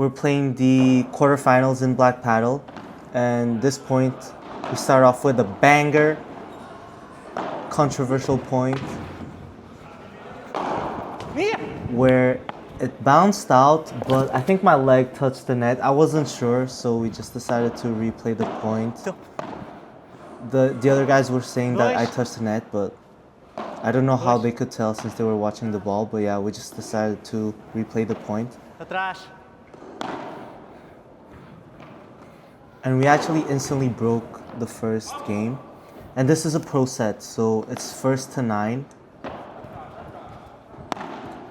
We're playing the quarterfinals in Black Padel, and this point we start off with a banger, controversial point where it bounced out, but I think my leg touched the net. I wasn't sure, so we just decided to replay the point. The other guys were saying that I touched the net, but I don't know how they could tell since they were watching the ball. But yeah, we just decided to replay the point. And we actually instantly broke the first game. And this is a pro set, so it's first to 9.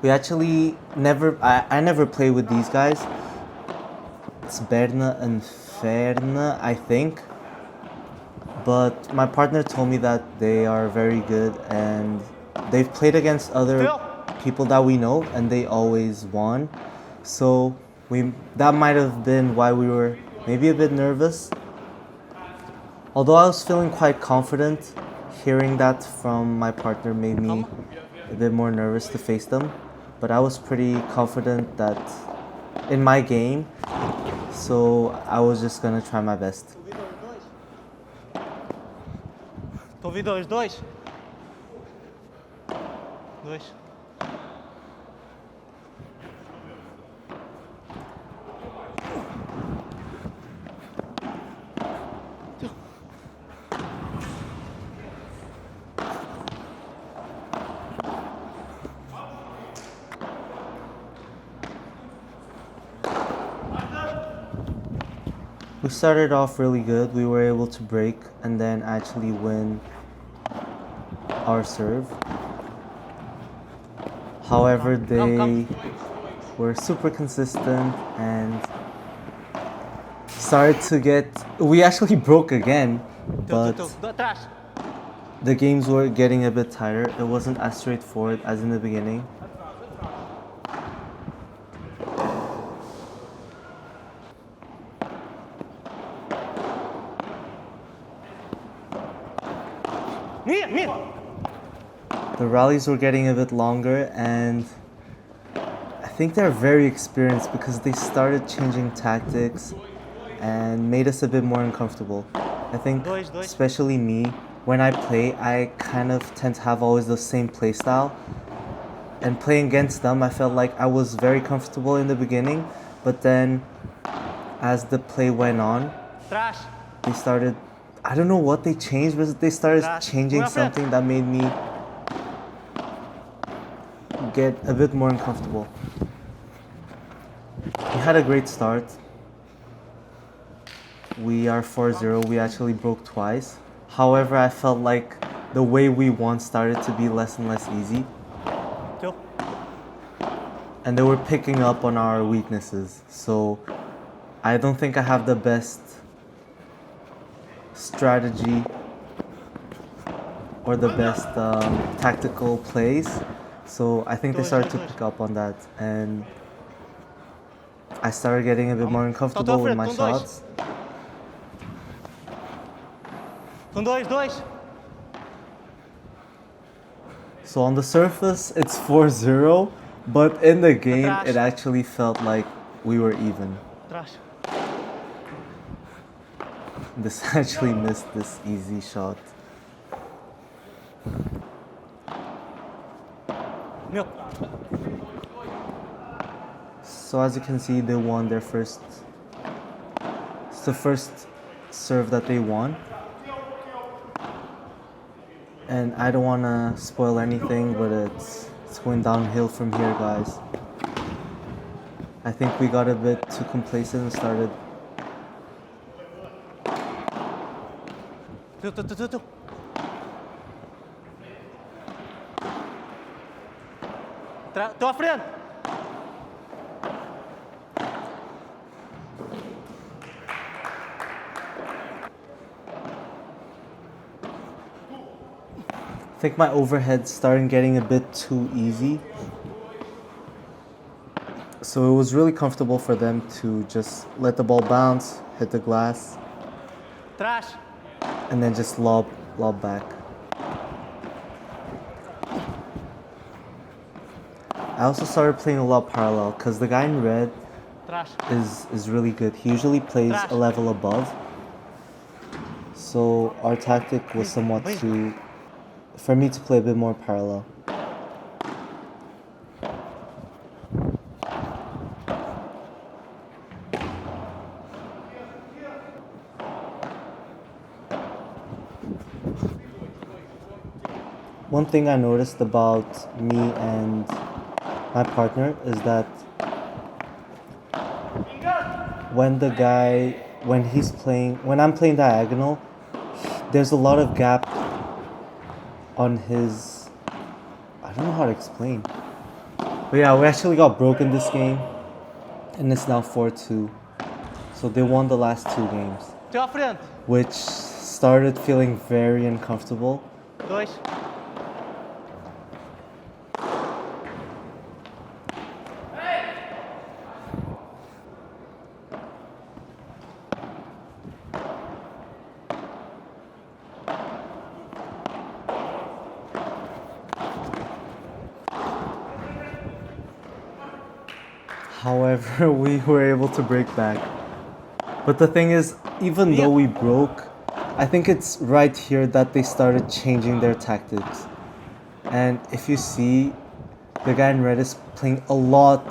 We actually I never play with these guys. It's Berna and Ferna, I think. But my partner told me that they are very good and they've played against other people that we know and they always won. So that might have been why we were maybe a bit nervous. Although I was feeling quite confident, hearing that from my partner made me a bit more nervous to face them. But I was pretty confident that in my game, so I was just gonna try my best. Ouvi dois. We started off really good. We were able to break and then actually win our serve. However, they were super consistent and started to get... We actually broke again, but the games were getting a bit tighter. It wasn't as straightforward as in the beginning. The rallies were getting a bit longer and I think they're very experienced because they started changing tactics and made us a bit more uncomfortable. I think especially me, when I play, I kind of tend to have always the same play style. And playing against them, I felt like I was very comfortable in the beginning, but then as the play went on, they started... I don't know what they changed, but they started changing something that made me get a bit more uncomfortable. We had a great start. We are 4-0. We actually broke twice. However, I felt like the way we won started to be less and less easy. And they were picking up on our weaknesses. So I don't think I have the best strategy or the best tactical plays, so I think they started to pick up on that and I started getting a bit more uncomfortable with my shots. So on the surface it's 4-0, but in the game it actually felt like we were even. This actually missed this easy shot. So as you can see, they won their first... It's the first serve that they won. And I don't want to spoil anything, but it's going downhill from here, guys. I think we got a bit too complacent and started... Tô à frente. I think my overhead started getting a bit too easy. So it was really comfortable for them to just let the ball bounce, hit the glass, and then just lob back. I also started playing a lot parallel because the guy in red, Trás. is really good. He usually plays a level above. So our tactic was somewhat for me to play a bit more parallel. One thing I noticed about me and my partner is that when I'm playing diagonal, there's a lot of gap on his, I don't know how to explain. But yeah, we actually got broken this game, and it's now 4-2. So they won the last 2 games, Teu à frente. which started feeling very uncomfortable. 2. However, we were able to break back. But the thing is, even though we broke, I think it's right here that they started changing their tactics. And if you see, the guy in red is playing a lot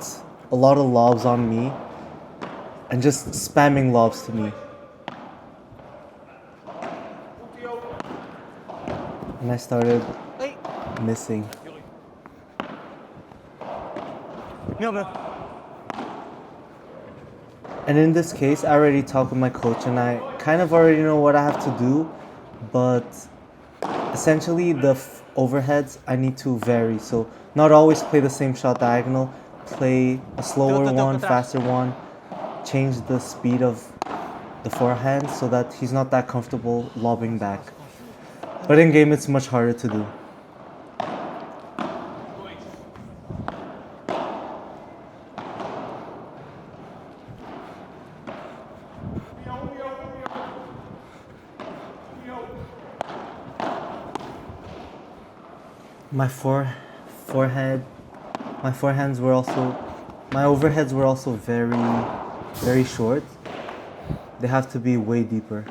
of lobs on me and just spamming lobs to me. And I started missing. Meu. And in this case, I already talked with my coach and I kind of already know what I have to do, but essentially the overheads I need to vary. So not always play the same shot diagonal, play a slower one, faster one, change the speed of the forehand so that he's not that comfortable lobbing back. But in game, it's much harder to do. My overheads were also very, very short. They have to be way deeper.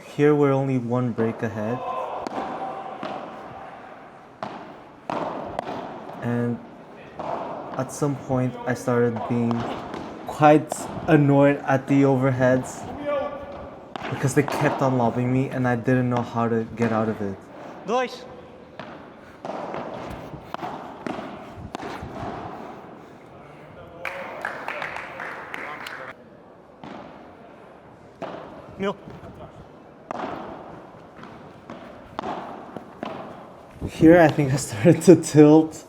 Here we're only 1 break ahead. And at some point I started being quite annoyed at the overheads because they kept on lobbing me and I didn't know how to get out of it. 2. Meu. Here I think I started to tilt.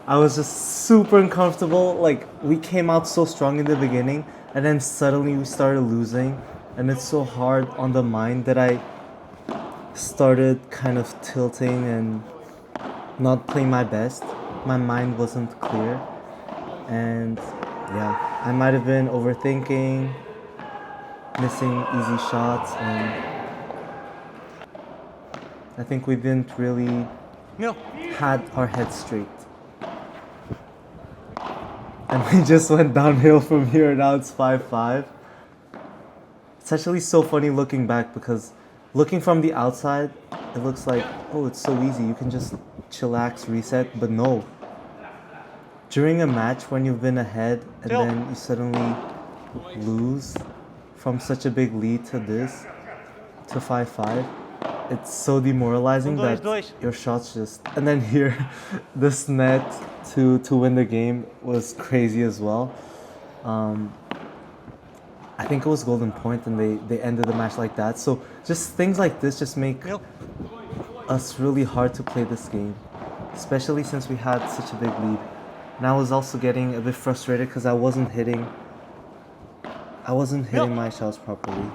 I was just super uncomfortable. Like, we came out so strong in the beginning and then suddenly we started losing, and it's so hard on the mind that I started kind of tilting and not playing my best. My mind wasn't clear, and yeah, I might have been overthinking, missing easy shots, and I think we didn't really had our heads straight. And we just went downhill from here. Now it's 5-5. It's actually so funny looking back because looking from the outside, it looks like, oh, it's so easy. You can just chillax, reset, but no. During a match when you've been ahead and then you suddenly lose from such a big lead to 5-5, it's so demoralizing that your shots just... And then here, this net to win the game was crazy as well. I think it was golden point and they ended the match like that. So just things like this just make us really hard to play this game, especially since we had such a big lead. And I was also getting a bit frustrated because I wasn't hitting my shots properly.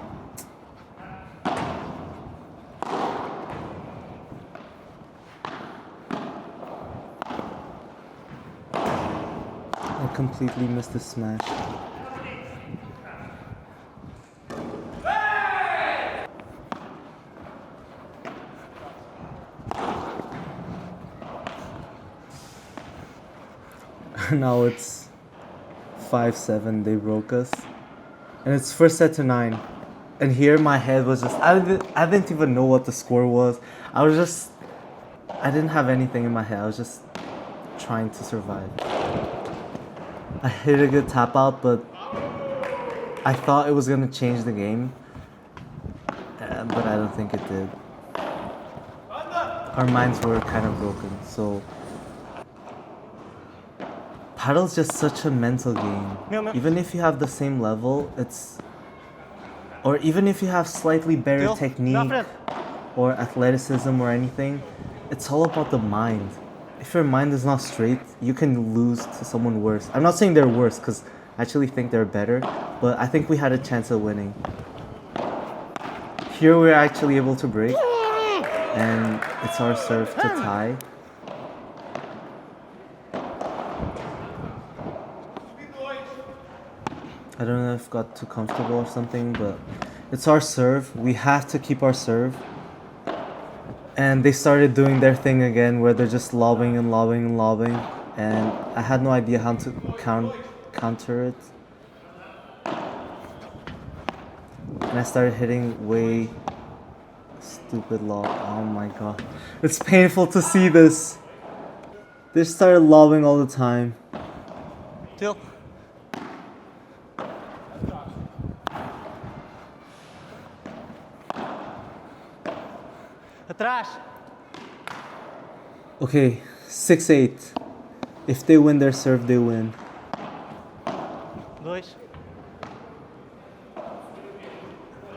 I completely missed the smash. Now it's 5-7. They broke us, and it's first set to 9. And here my head was just I didn't even know what the score was. I didn't have anything in my head. I was just trying to survive. I hit a good tap out, but I thought it was gonna change the game, but I don't think it did. Our minds were kind of broken. So paddle's just such a mental game. Even if you have the same level, or even if you have slightly better technique or athleticism or anything, it's all about the mind. If your mind is not straight, you can lose to someone worse. I'm not saying they're worse, because I actually think they're better, but I think we had a chance of winning. Here we're actually able to break, and it's our serve to tie. I don't know if I got too comfortable or something, but it's our serve. We have to keep our serve. And they started doing their thing again, where they're just lobbing and lobbing and lobbing. And I had no idea how to counter it. And I started hitting way stupid lob. Oh my god. It's painful to see this. They started lobbing all the time. Til. Atrás. Okay, 6-8. If they win their serve, they win. 2.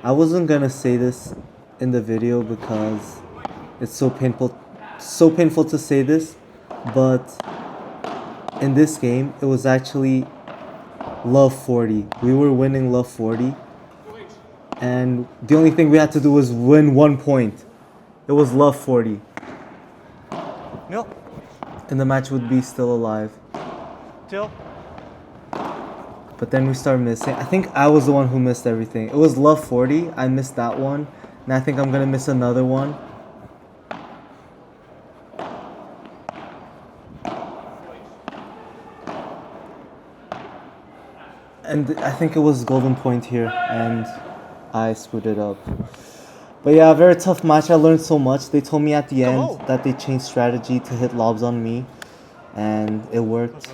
I wasn't gonna say this in the video because it's so painful to say this, but in this game it was actually love 40. We were winning love 40, and the only thing we had to do was win 1 point. It was love 40, Mil. and the match would be still alive. Til. But then we started missing. I think I was the one who missed everything. It was love 40. I missed that one, and I think I'm gonna miss another one. And I think it was golden point here, and I screwed it up. But yeah, very tough match. I learned so much. They told me at the end that they changed strategy to hit lobs on me, and it worked.